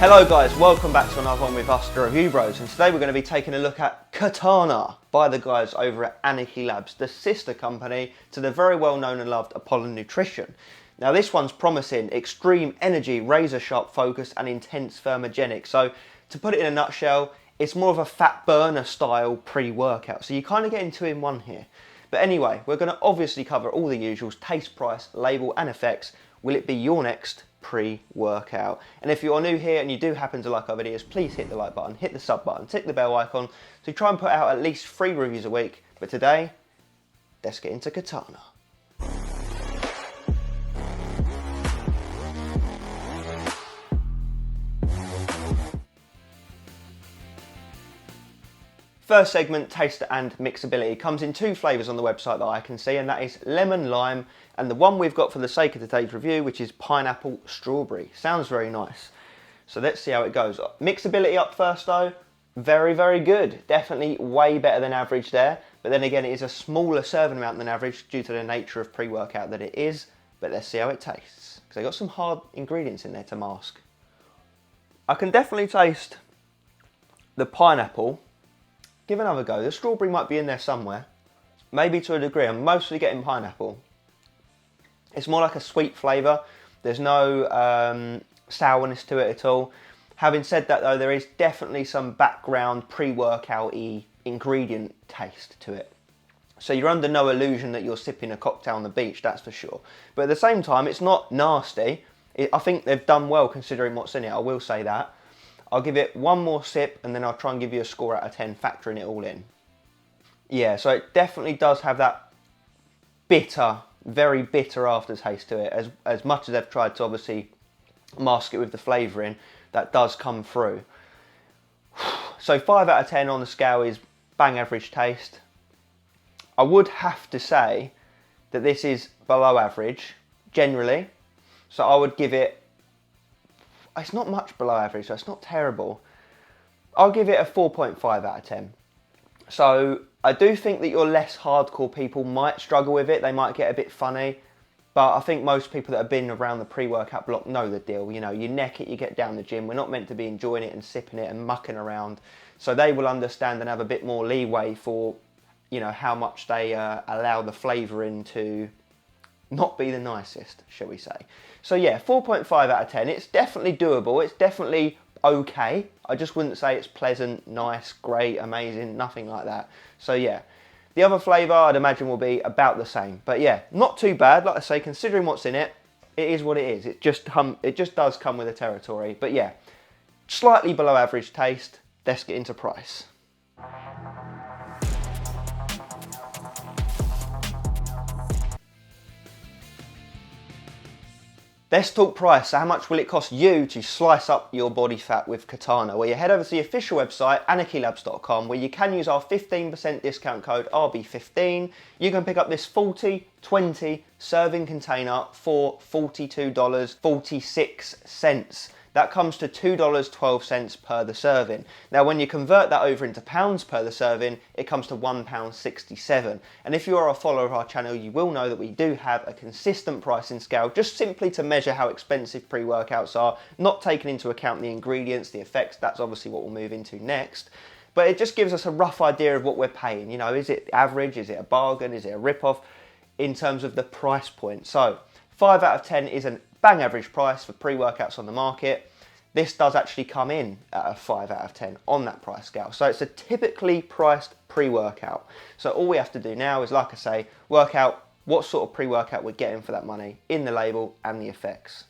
Hello guys, welcome back to another one with us, the Review Bros, and today we're going to be taking a look at Katana by the guys over at Anarchy Labs, the sister company to the very well known and loved Apollon Nutrition. Now this one's promising extreme energy, razor sharp focus and intense thermogenic. So to put it in a nutshell, it's more of a fat burner style pre-workout. So you kind of get into in one here. But anyway, we're going to obviously cover all the usuals, taste, price, label and effects. Will it be your next pre-workout? And if you are new here and you do happen to like our videos, please hit the like button, hit the sub button, tick the bell icon to try and put out at least 3 reviews a week. But today, let's get into Katana. First segment, taste and mixability, comes in 2 flavours on the website that I can see, and that is lemon lime, and the one we've got for the sake of today's review, which is pineapple strawberry. Sounds very nice. So let's see how it goes. Mixability up first though, very, very good. Definitely way better than average there, but then again it is a smaller serving amount than average due to the nature of pre-workout that it is, but let's see how it tastes, because they've got some hard ingredients in there to mask. I can definitely taste the pineapple. Give another go. The strawberry might be in there somewhere, maybe to a degree. I'm mostly getting pineapple. It's more like a sweet flavour. There's no sourness to it at all. Having said that though, there is definitely some background pre-workout-y ingredient taste to it. So you're under no illusion that you're sipping a cocktail on the beach, that's for sure. But at the same time, it's not nasty. I think they've done well considering what's in it, I will say that. I'll give it one more sip and then I'll try and give you a score out of 10, factoring it all in. Yeah, so it definitely does have that bitter, very bitter aftertaste to it. As much as they've tried to obviously mask it with the flavouring, that does come through. So 5 out of 10 on the scale is bang average taste. I would have to say that this is below average, generally. So I would give it, it's not much below average, so it's not terrible. I'll give it a 4.5 out of 10. So I do think that your less hardcore people might struggle with it. They might get a bit funny. But I think most people that have been around the pre-workout block know the deal. You know, you neck it, you get down the gym. We're not meant to be enjoying it and sipping it and mucking around. So they will understand and have a bit more leeway for, you know, how much they allow the flavouring to not be the nicest, shall we say. So yeah, 4.5 out of 10. It's definitely doable. It's definitely okay. I just wouldn't say it's pleasant, nice, great, amazing, nothing like that. So yeah, the other flavour I'd imagine will be about the same. But yeah, not too bad. Like I say, considering what's in it, it is what it is. It just does come with the territory. But yeah, slightly below average taste. Let's get into price. Let's talk price. So how much will it cost you to slice up your body fat with Katana? Well, you head over to the official website, anarchylabs.com, where you can use our 15% discount code RB15. You can pick up this 40/20 serving container for $42.46. That comes to $2.12 per the serving. Now, when you convert that over into pounds per the serving, it comes to £1.67. And if you are a follower of our channel, you will know that we do have a consistent pricing scale, just simply to measure how expensive pre-workouts are, not taking into account the ingredients, the effects. That's obviously what we'll move into next. But it just gives us a rough idea of what we're paying. You know, is it average? Is it a bargain? Is it a rip-off in terms of the price point? So 5 out of 10 is a bang average price for pre-workouts on the market. This does actually come in at a 5 out of 10 on that price scale. So it's a typically priced pre-workout. So all we have to do now is, like I say, work out what sort of pre-workout we're getting for that money in the label and the effects.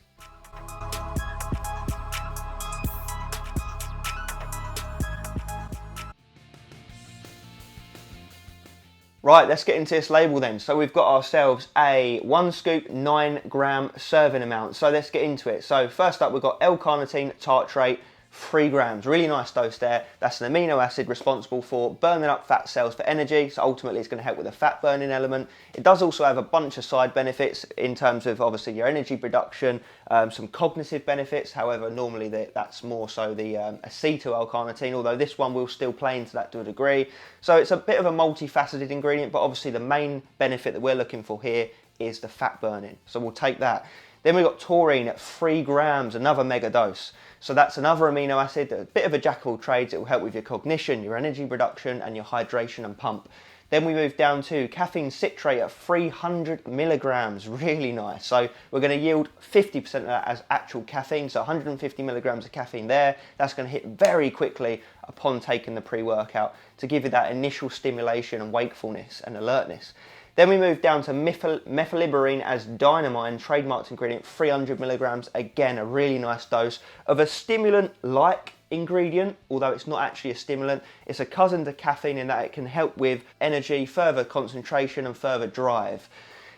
Right, let's get into this label then. So we've got ourselves a 1 scoop 9 gram serving amount. So let's get into it. So first up, we've got L-carnitine tartrate, 3 grams. Really nice dose there. That's an amino acid responsible for burning up fat cells for energy. So ultimately it's going to help with the fat burning element. It does also have a bunch of side benefits in terms of obviously your energy production, some cognitive benefits. However, normally that's more so the acetyl-L-carnitine, although this one will still play into that to a degree. So it's a bit of a multifaceted ingredient, but obviously the main benefit that we're looking for here is the fat burning. So we'll take that. Then we've got taurine at 3 grams, another mega dose. So that's another amino acid, a bit of a jack of all trades. It will help with your cognition, your energy production, and your hydration and pump. Then we move down to caffeine citrate at 300 milligrams, really nice. So we're going to yield 50% of that as actual caffeine, so 150 milligrams of caffeine there. That's going to hit very quickly upon taking the pre-workout to give you that initial stimulation and wakefulness and alertness. Then we move down to methylliberine as dynamine, trademarked ingredient, 300 milligrams. Again, a really nice dose of a stimulant-like ingredient, although it's not actually a stimulant. It's a cousin to caffeine in that it can help with energy, further concentration and further drive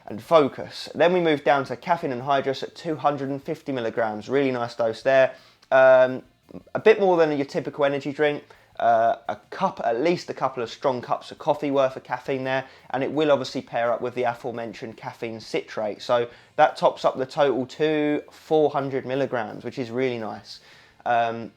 and focus. Then we move down to caffeine anhydrous at 250 milligrams. Really nice dose there. A bit more than your typical energy drink. At least a couple of strong cups of coffee worth of caffeine there, and it will obviously pair up with the aforementioned caffeine citrate. So that tops up the total to 400 milligrams, which is really nice,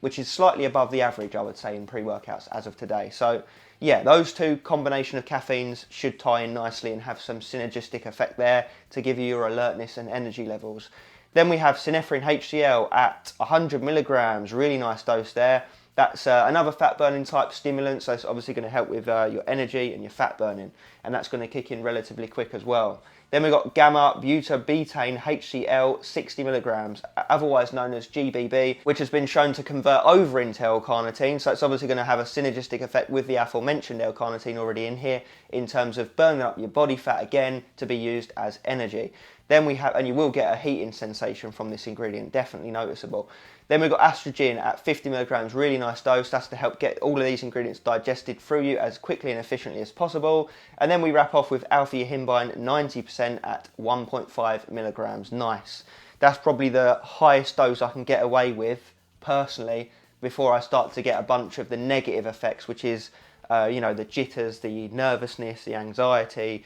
which is slightly above the average, I would say, in pre-workouts as of today. So yeah, those two combination of caffeines should tie in nicely and have some synergistic effect there to give you your alertness and energy levels. Then we have synephrine HCl at 100 milligrams, really nice dose there. That's another fat burning type stimulant, so it's obviously going to help with your energy and your fat burning, and that's going to kick in relatively quick as well. Then we've got gamma butyrobetane HCl 60 milligrams, otherwise known as GBB, which has been shown to convert over into L-carnitine, so it's obviously going to have a synergistic effect with the aforementioned L-carnitine already in here in terms of burning up your body fat again to be used as energy. Then we have, and you will get a heating sensation from this ingredient, definitely noticeable. Then we've got estrogen at 50 milligrams, really nice dose. That's to help get all of these ingredients digested through you as quickly and efficiently as possible. And then we wrap off with alpha-yohimbine 90% at 1.5 milligrams. Nice. That's probably the highest dose I can get away with personally before I start to get a bunch of the negative effects, which is the jitters, the nervousness, the anxiety,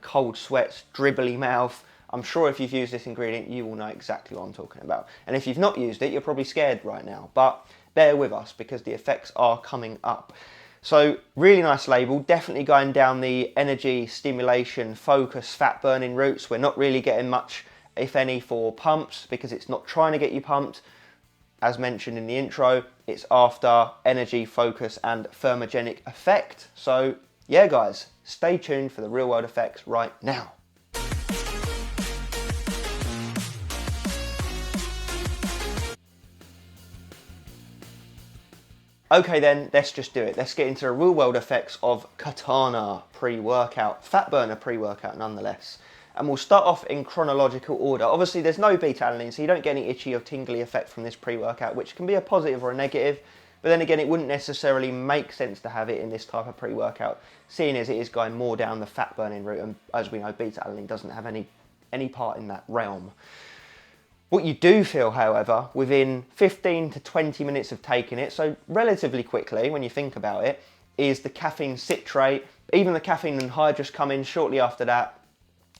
cold sweats, dribbly mouth. I'm sure if you've used this ingredient, you will know exactly what I'm talking about. And if you've not used it, you're probably scared right now. But bear with us because the effects are coming up. So really nice label, definitely going down the energy, stimulation, focus, fat burning routes. We're not really getting much, if any, for pumps because it's not trying to get you pumped. As mentioned in the intro, it's after energy, focus and thermogenic effect. So yeah guys, stay tuned for the real world effects right now. Okay then, let's just do it. Let's get into the real world effects of Katana pre-workout, fat burner pre-workout nonetheless. And we'll start off in chronological order. Obviously there's no beta-alanine, so you don't get any itchy or tingly effect from this pre-workout, which can be a positive or a negative. But then again, it wouldn't necessarily make sense to have it in this type of pre-workout, seeing as it is going more down the fat burning route. And as we know, beta-alanine doesn't have any part in that realm. What you do feel, however, within 15 to 20 minutes of taking it, so relatively quickly when you think about it, is the caffeine citrate, even the caffeine anhydrous come in shortly after that,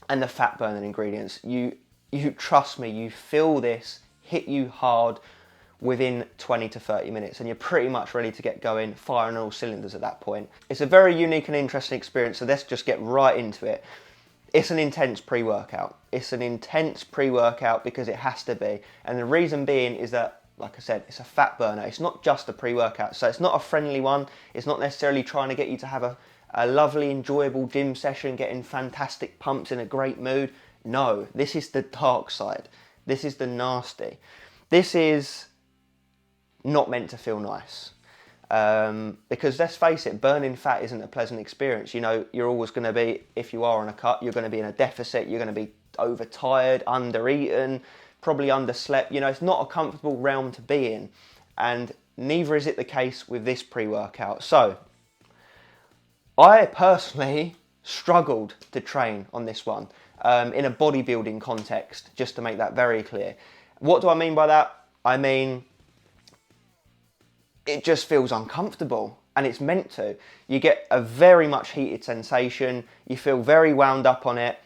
and the fat burning ingredients. You trust me, you feel this hit you hard within 20 to 30 minutes and you're pretty much ready to get going, firing all cylinders at that point. It's a very unique and interesting experience, so let's just get right into it. It's an intense pre-workout. It's an intense pre-workout because it has to be. And the reason being is that, like I said, it's a fat burner. It's not just a pre-workout. So it's not a friendly one. It's not necessarily trying to get you to have a lovely, enjoyable gym session, getting fantastic pumps in a great mood. No, this is the dark side. This is the nasty. This is not meant to feel nice. Because let's face it, burning fat isn't a pleasant experience. You know, you're always going to be, if you are on a cut, you're going to be in a deficit, you're going to be overtired, under-eaten, probably underslept. You know, it's not a comfortable realm to be in, and neither is it the case with this pre-workout. So, I personally struggled to train on this one in a bodybuilding context, just to make that very clear. What do I mean by that? I mean, it just feels uncomfortable, and it's meant to. You get a very much heated sensation, you feel very wound up on it,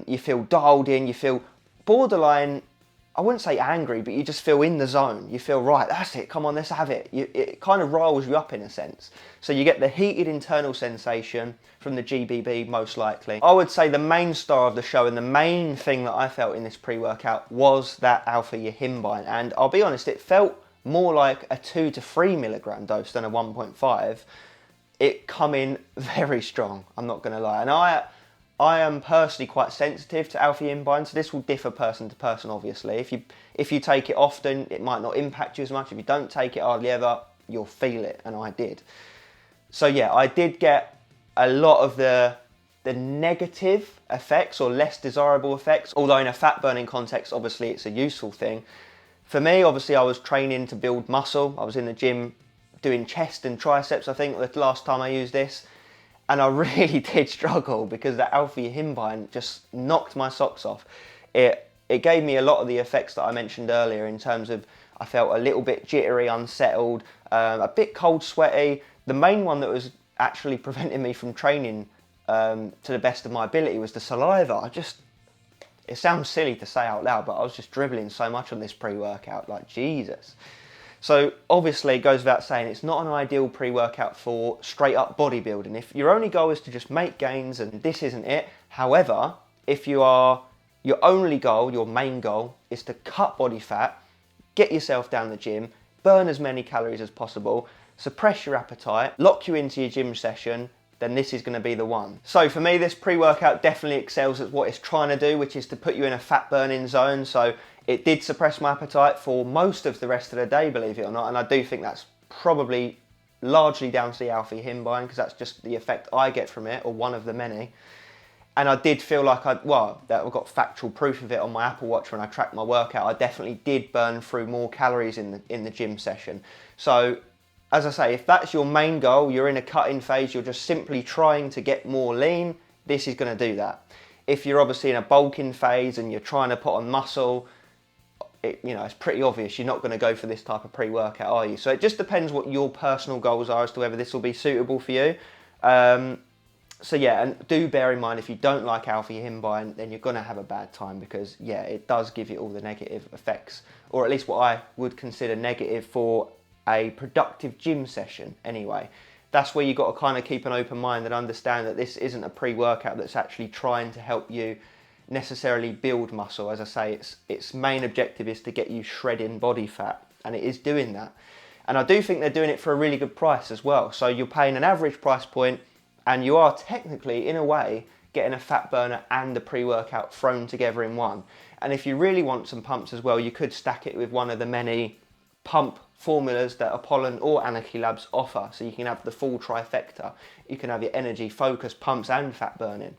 you feel dialed in, you feel borderline, I wouldn't say angry, but you just feel in the zone. You feel, right, that's it, come on, let's have it. It kind of riles you up in a sense. So you get the heated internal sensation from the GBB most likely. I would say the main star of the show and the main thing that I felt in this pre-workout was that alpha yihimbine. And I'll be honest, it felt more like a 2 to 3 milligram dose than a 1.5. It come in very strong, I'm not gonna lie. And I am personally quite sensitive to alpha yihimbine, so this will differ person to person obviously. If you take it often, it might not impact you as much. If you don't take it hardly ever, you'll feel it, and I did. So yeah, I did get a lot of the negative effects or less desirable effects, although in a fat burning context, obviously it's a useful thing. For me, obviously I was training to build muscle. I was in the gym doing chest and triceps, I think, the last time I used this. And I really did struggle because that alpha yihimbine just knocked my socks off. It gave me a lot of the effects that I mentioned earlier in terms of I felt a little bit jittery, unsettled, a bit cold, sweaty. The main one that was actually preventing me from training to the best of my ability was the saliva. It sounds silly to say out loud, but I was just dribbling so much on this pre-workout, like Jesus. So obviously it goes without saying, it's not an ideal pre-workout for straight up bodybuilding. If your only goal is to just make gains, and this isn't it. However, if your only goal, your main goal, is to cut body fat, get yourself down the gym, burn as many calories as possible, suppress your appetite, lock you into your gym session, then this is going to be the one. So for me, this pre-workout definitely excels at what it's trying to do, which is to put you in a fat burning zone. So it did suppress my appetite for most of the rest of the day, believe it or not, and I do think that's probably largely down to the alpha yihimbine, because that's just the effect I get from it, or one of the many. And I did feel like I've got factual proof of it on my Apple Watch when I tracked my workout. I definitely did burn through more calories in the gym session. So as I say, if that's your main goal, you're in a cutting phase, you're just simply trying to get more lean, this is going to do that. If you're obviously in a bulking phase and you're trying to put on muscle, it's pretty obvious you're not going to go for this type of pre-workout, are you? So it just depends what your personal goals are as to whether this will be suitable for you. So yeah, and do bear in mind, if you don't like alpha yihimbine, then you're going to have a bad time, because yeah, it does give you all the negative effects, or at least what I would consider negative for a productive gym session anyway. That's where you've got to kind of keep an open mind and understand that this isn't a pre-workout that's actually trying to help you necessarily build muscle. As I say, its main objective is to get you shredding body fat, and it is doing that. And I do think they're doing it for a really good price as well. So you're paying an average price point, and you are technically, in a way, getting a fat burner and a pre-workout thrown together in one. And if you really want some pumps as well, you could stack it with one of the many pump formulas that Apollon or Anarchy Labs offer. So you can have the full trifecta. You can have your energy, focus, pumps and fat burning.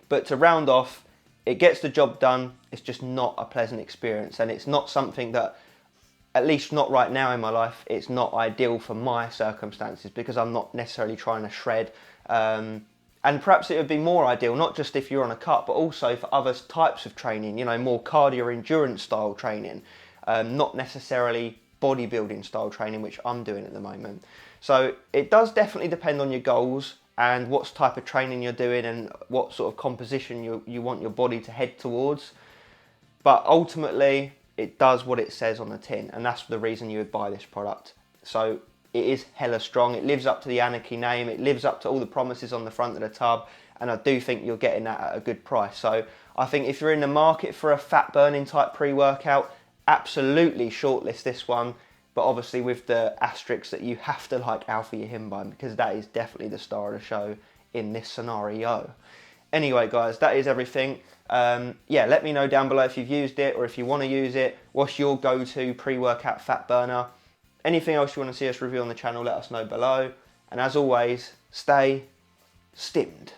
But to round off, it gets the job done. It's just not a pleasant experience, and it's not something that, at least not right now in my life, it's not ideal for my circumstances, because I'm not necessarily trying to shred. And perhaps it would be more ideal, not just if you're on a cut, but also for other types of training, more cardio endurance style training, not necessarily bodybuilding style training, which I'm doing at the moment. So it does definitely depend on your goals and what type of training you're doing and what sort of composition you want your body to head towards. But ultimately, it does what it says on the tin, and that's the reason you would buy this product. So it is hella strong. It lives up to the Anarchy name. It lives up to all the promises on the front of the tub, and I do think you're getting that at a good price. So I think if you're in the market for a fat burning type pre-workout, absolutely shortlist this one. But obviously with the asterisk that you have to like alpha yihimbine, because that is definitely the star of the show in this scenario. Anyway guys, that is everything. Yeah, let me know down below if you've used it, or if you want to use it, what's your go-to pre-workout fat burner. Anything else you want to see us review on the channel, let us know below. And as always, stay stimmed.